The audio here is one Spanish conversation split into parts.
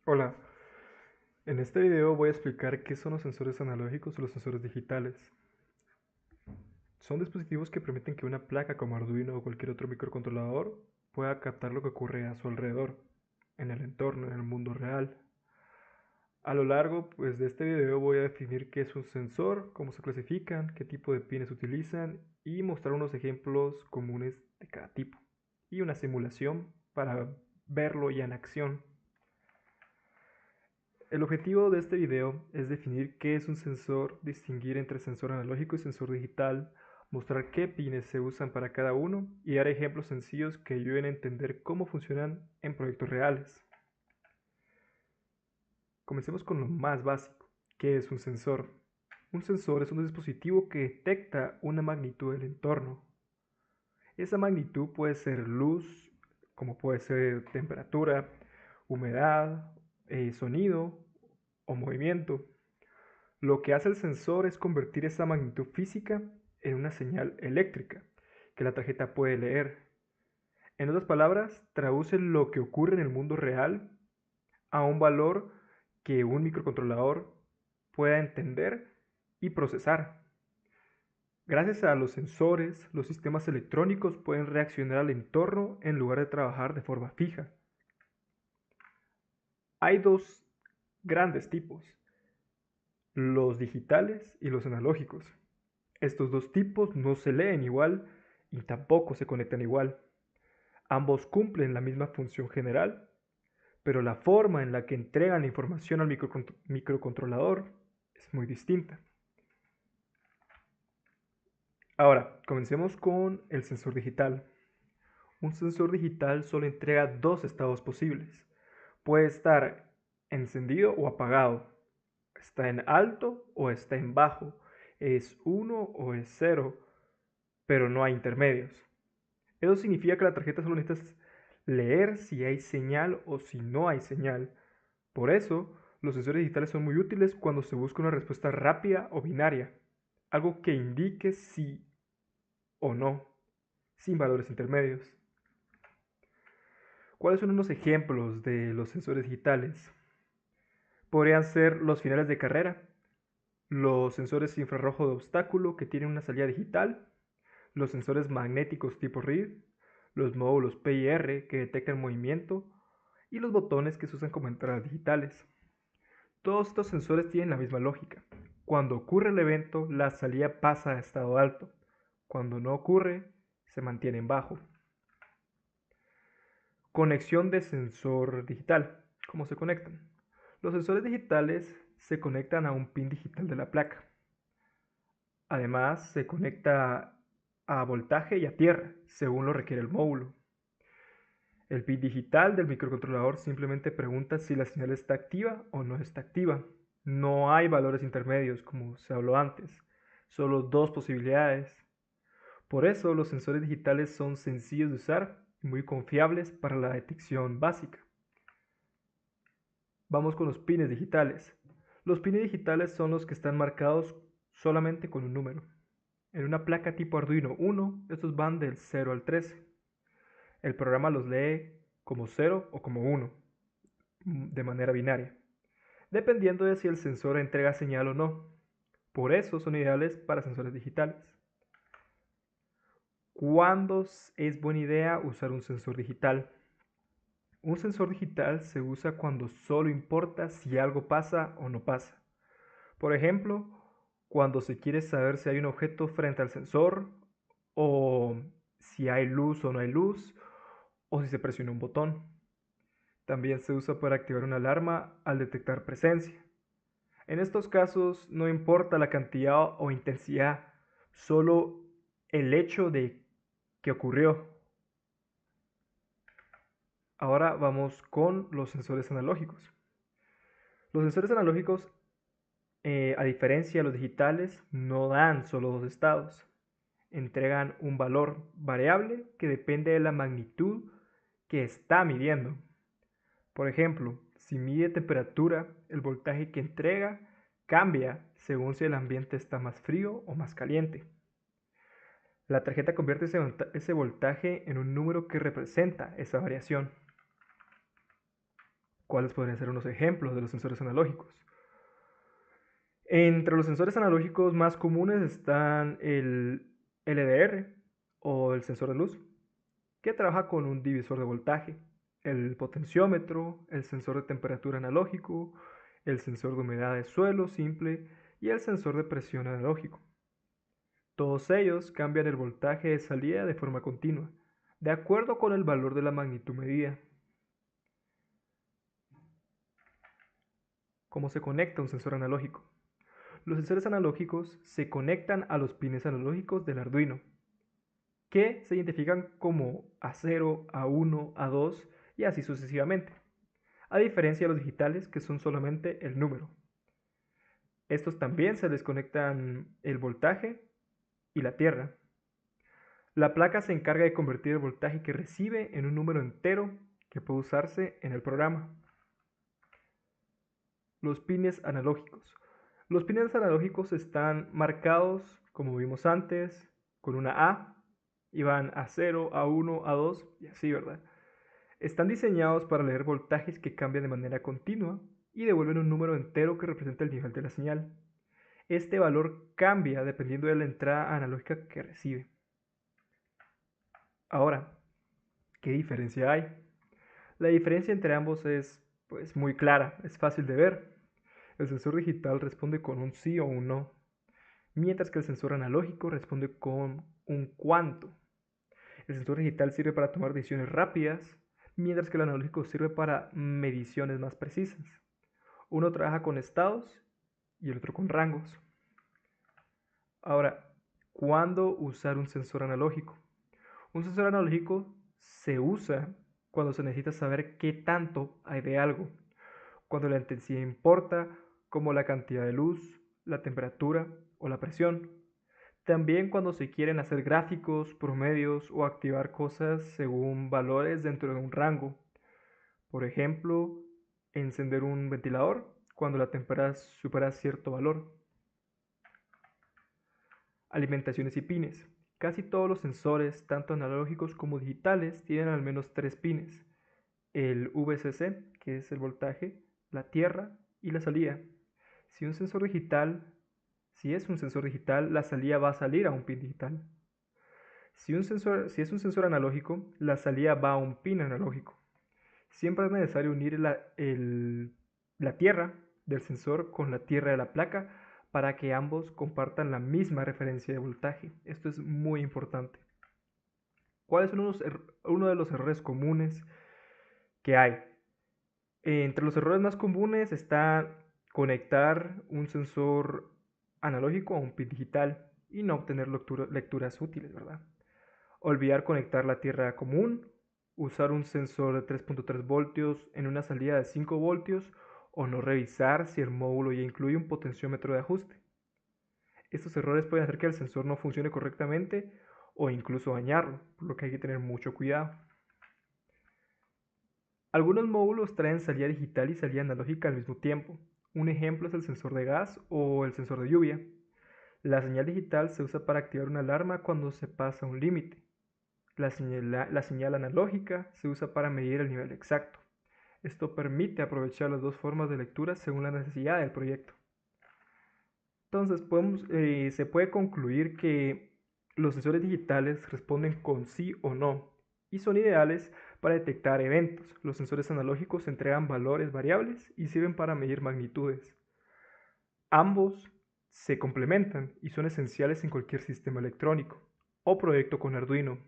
Hola, en este video voy a explicar qué son los sensores analógicos y los sensores digitales. Son dispositivos que permiten que una placa como Arduino o cualquier otro microcontrolador pueda captar lo que ocurre a su alrededor, en el entorno, en el mundo real. A lo largo de este video voy a definir qué es un sensor, cómo se clasifican, qué tipo de pines se utilizan y mostrar unos ejemplos comunes de cada tipo y una simulación para verlo ya en acción. El objetivo de este video es definir qué es un sensor, distinguir entre sensor analógico y sensor digital, mostrar qué pines se usan para cada uno y dar ejemplos sencillos que ayuden a entender cómo funcionan en proyectos reales. Comencemos con lo más básico. ¿Qué es un sensor? Un sensor es un dispositivo que detecta una magnitud del entorno. Esa magnitud puede ser luz, como puede ser temperatura, humedad, sonido o movimiento. Lo que hace el sensor es convertir esa magnitud física en una señal eléctrica que la tarjeta puede leer. En otras palabras, traduce lo que ocurre en el mundo real a un valor que un microcontrolador pueda entender y procesar. Gracias a los sensores, los sistemas electrónicos pueden reaccionar al entorno en lugar de trabajar de forma fija. Hay dos grandes tipos, los digitales y los analógicos. Estos dos tipos no se leen igual y tampoco se conectan igual. Ambos cumplen la misma función general, pero la forma en la que entregan la información al microcontrolador es muy distinta. Ahora, comencemos con el sensor digital. Un sensor digital solo entrega dos estados posibles. Puede estar encendido o apagado. Está en alto o está en bajo. Es 1 o es 0, pero no hay intermedios. Eso significa que la tarjeta solo necesitas leer si hay señal o si no hay señal. Por eso, los sensores digitales son muy útiles cuando se busca una respuesta rápida o binaria, algo que indique sí o no, sin valores intermedios. ¿Cuáles son unos ejemplos de los sensores digitales? Podrían ser los finales de carrera, los sensores infrarrojo de obstáculo que tienen una salida digital, los sensores magnéticos tipo RID, los módulos PIR que detectan movimiento y los botones que se usan como entradas digitales. Todos estos sensores tienen la misma lógica. Cuando ocurre el evento, la salida pasa a estado alto. Cuando no ocurre, se mantiene en bajo. Conexión de sensor digital. ¿Cómo se conectan? Los sensores digitales se conectan a un pin digital de la placa. Además, se conecta a voltaje y a tierra, según lo requiere el módulo. El pin digital del microcontrolador simplemente pregunta si la señal está activa o no está activa. No hay valores intermedios como se habló antes, solo dos posibilidades. Por eso los sensores digitales son sencillos de usar y muy confiables para la detección básica. Vamos con los pines digitales. Los pines digitales son los que están marcados solamente con un número. En una placa tipo Arduino 1, estos van del 0 al 13. El programa los lee como 0 o como 1, de manera binaria, dependiendo de si el sensor entrega señal o no. Por eso son ideales para sensores digitales. ¿Cuándo es buena idea usar un sensor digital? Un sensor digital se usa cuando solo importa si algo pasa o no pasa. Por ejemplo, cuando se quiere saber si hay un objeto frente al sensor, o si hay luz o no hay luz, o si se presiona un botón. También se usa para activar una alarma al detectar presencia. En estos casos no importa la cantidad o intensidad, solo el hecho de que ocurrió. Ahora vamos con los sensores analógicos. Los sensores analógicos, a diferencia de los digitales, no dan solo dos estados. Entregan un valor variable que depende de la magnitud que está midiendo. Por ejemplo, si mide temperatura, el voltaje que entrega cambia según si el ambiente está más frío o más caliente. La tarjeta convierte ese voltaje en un número que representa esa variación. ¿Cuáles podrían ser unos ejemplos de los sensores analógicos? Entre los sensores analógicos más comunes están el LDR o el sensor de luz, que trabaja con un divisor de voltaje, el potenciómetro, el sensor de temperatura analógico, el sensor de humedad de suelo simple y el sensor de presión analógico. Todos ellos cambian el voltaje de salida de forma continua, de acuerdo con el valor de la magnitud medida. ¿Cómo se conecta un sensor analógico? Los sensores analógicos se conectan a los pines analógicos del Arduino, que se identifican como A0, A1, A2 y así sucesivamente, a diferencia de los digitales que son solamente el número. Estos también se les conectan el voltaje y la tierra. La placa se encarga de convertir el voltaje que recibe en un número entero que puede usarse en el programa. Los pines analógicos. Los pines analógicos están marcados, como vimos antes, con una A, y van a 0, a 1, a 2 y así, ¿verdad? Están diseñados para leer voltajes que cambian de manera continua y devuelven un número entero que representa el nivel de la señal. Este valor cambia dependiendo de la entrada analógica que recibe. Ahora, ¿qué diferencia hay? La diferencia entre ambos es pues muy clara, es fácil de ver. El sensor digital responde con un sí o un no, mientras que el sensor analógico responde con un cuánto. El sensor digital sirve para tomar decisiones rápidas, mientras que el analógico sirve para mediciones más precisas. Uno trabaja con estados y el otro con rangos. Ahora, ¿cuándo usar un sensor analógico? Un sensor analógico se usa cuando se necesita saber qué tanto hay de algo, cuando la intensidad importa, como la cantidad de luz, la temperatura o la presión. También cuando se quieren hacer gráficos, promedios o activar cosas según valores dentro de un rango. Por ejemplo, encender un ventilador cuando la temperatura supera cierto valor. Alimentaciones y pines. Casi todos los sensores, tanto analógicos como digitales, tienen al menos 3 pines. El VCC, que es el voltaje, la tierra y la salida. Si un sensor digital, si es un sensor digital, la salida va a salir a un pin digital. Si es un sensor analógico, la salida va a un pin analógico. Siempre es necesario unir la tierra del sensor con la tierra de la placa para que ambos compartan la misma referencia de voltaje. Esto es muy importante. ¿Cuáles son uno de los errores comunes que hay? Entre los errores más comunes está conectar un sensor analógico a un pin digital y no obtener lecturas útiles, ¿verdad? Olvidar conectar la tierra común, usar un sensor de 3.3 voltios en una salida de 5 voltios o no revisar si el módulo ya incluye un potenciómetro de ajuste. Estos errores pueden hacer que el sensor no funcione correctamente o incluso dañarlo, por lo que hay que tener mucho cuidado. Algunos módulos traen salida digital y salida analógica al mismo tiempo. Un ejemplo es el sensor de gas o el sensor de lluvia. La señal digital se usa para activar una alarma cuando se pasa un límite. La señal analógica se usa para medir el nivel exacto. Esto permite aprovechar las dos formas de lectura según la necesidad del proyecto. Entonces se puede concluir que los sensores digitales responden con sí o no y son ideales para detectar eventos. Los sensores analógicos entregan valores variables y sirven para medir magnitudes. Ambos se complementan y son esenciales en cualquier sistema electrónico o proyecto con Arduino.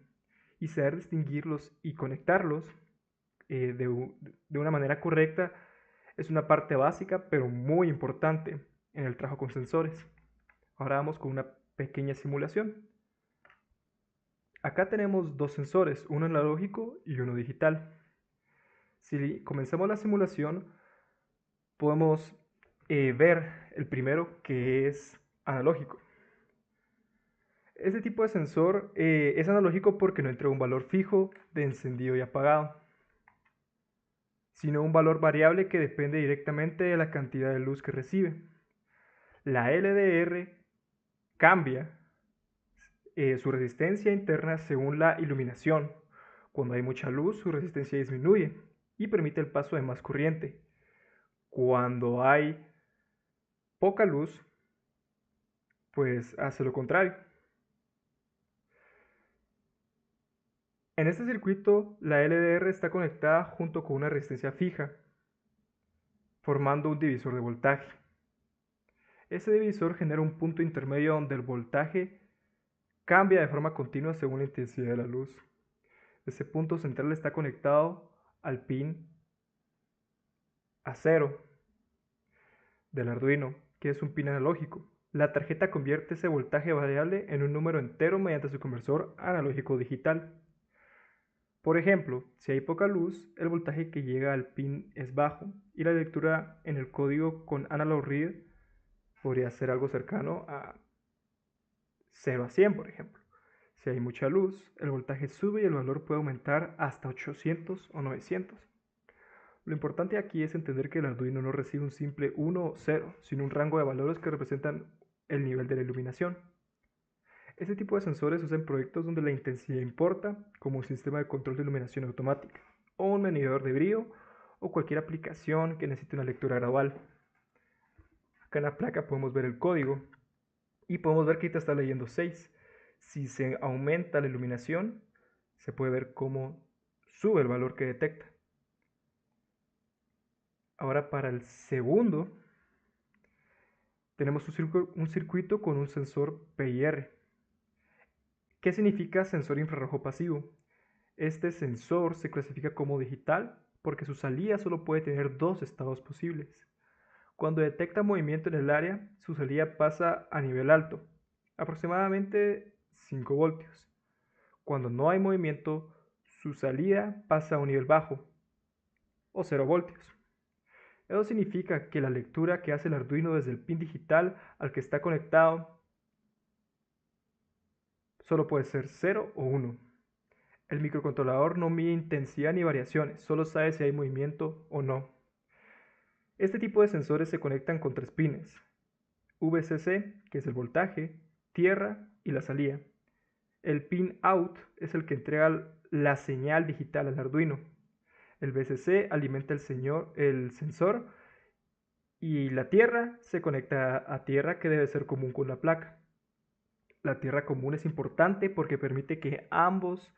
Y saber distinguirlos y conectarlos de una manera correcta es una parte básica pero muy importante en el trabajo con sensores. Ahora vamos con una pequeña simulación. Acá tenemos dos sensores, uno analógico y uno digital. Si comenzamos la simulación, podemos ver el primero, que es analógico. Este tipo de sensor es analógico porque no entrega un valor fijo de encendido y apagado, sino un valor variable que depende directamente de la cantidad de luz que recibe. La LDR cambia su resistencia interna según la iluminación. Cuando hay mucha luz, su resistencia disminuye. y permite el paso de más corriente. Cuando hay poca luz, pues hace lo contrario. En este circuito, la LDR está conectada junto con una resistencia fija, formando un divisor de voltaje. Ese divisor genera un punto intermedio donde el voltaje cambia de forma continua según la intensidad de la luz. Ese punto central está conectado al pin A0 del Arduino, que es un pin analógico. La tarjeta convierte ese voltaje variable en un número entero mediante su conversor analógico digital. Por ejemplo, si hay poca luz, el voltaje que llega al pin es bajo y la lectura en el código con analog read podría ser algo cercano a 0 a 100, por ejemplo. Si hay mucha luz, el voltaje sube y el valor puede aumentar hasta 800 o 900. Lo importante aquí es entender que el Arduino no recibe un simple 1 o 0, sino un rango de valores que representan el nivel de la iluminación. Este tipo de sensores se usa en proyectos donde la intensidad importa, como un sistema de control de iluminación automática, o un medidor de brillo, o cualquier aplicación que necesite una lectura gradual. Acá en la placa podemos ver el código y podemos ver que ahorita está leyendo 6. Si se aumenta la iluminación, se puede ver cómo sube el valor que detecta. Ahora para el segundo, tenemos un circuito con un sensor PIR. ¿Qué significa sensor infrarrojo pasivo? Este sensor se clasifica como digital porque su salida solo puede tener dos estados posibles. Cuando detecta movimiento en el área, su salida pasa a nivel alto, aproximadamente 5 voltios. Cuando no hay movimiento, su salida pasa a un nivel bajo, o 0 voltios. Eso significa que la lectura que hace el Arduino desde el pin digital al que está conectado solo puede ser 0 o 1. El microcontrolador no mide intensidad ni variaciones, solo sabe si hay movimiento o no. Este tipo de sensores se conectan con 3 pines: VCC, que es el voltaje, tierra y la salida. El pin out es el que entrega la señal digital al Arduino. El VCC alimenta el sensor y la tierra se conecta a tierra, que debe ser común con la placa. La tierra común es importante porque permite que ambos,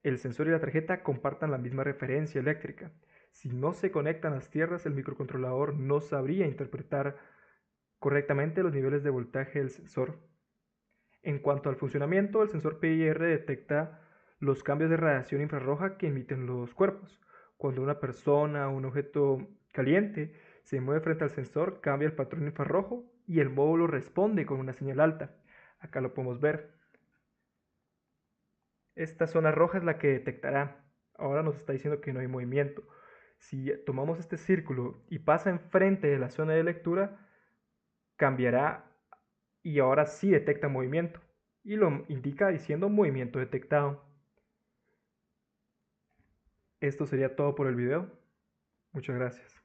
el sensor y la tarjeta, compartan la misma referencia eléctrica. Si no se conectan las tierras, el microcontrolador no sabría interpretar correctamente los niveles de voltaje del sensor. En cuanto al funcionamiento, el sensor PIR detecta los cambios de radiación infrarroja que emiten los cuerpos. Cuando una persona o un objeto caliente se mueve frente al sensor, cambia el patrón infrarrojo y el módulo responde con una señal alta. Acá lo podemos ver. Esta zona roja es la que detectará. Ahora nos está diciendo que no hay movimiento. Si tomamos este círculo y pasa enfrente de la zona de lectura, cambiará y ahora sí detecta movimiento. Y lo indica diciendo movimiento detectado. Esto sería todo por el video. Muchas gracias.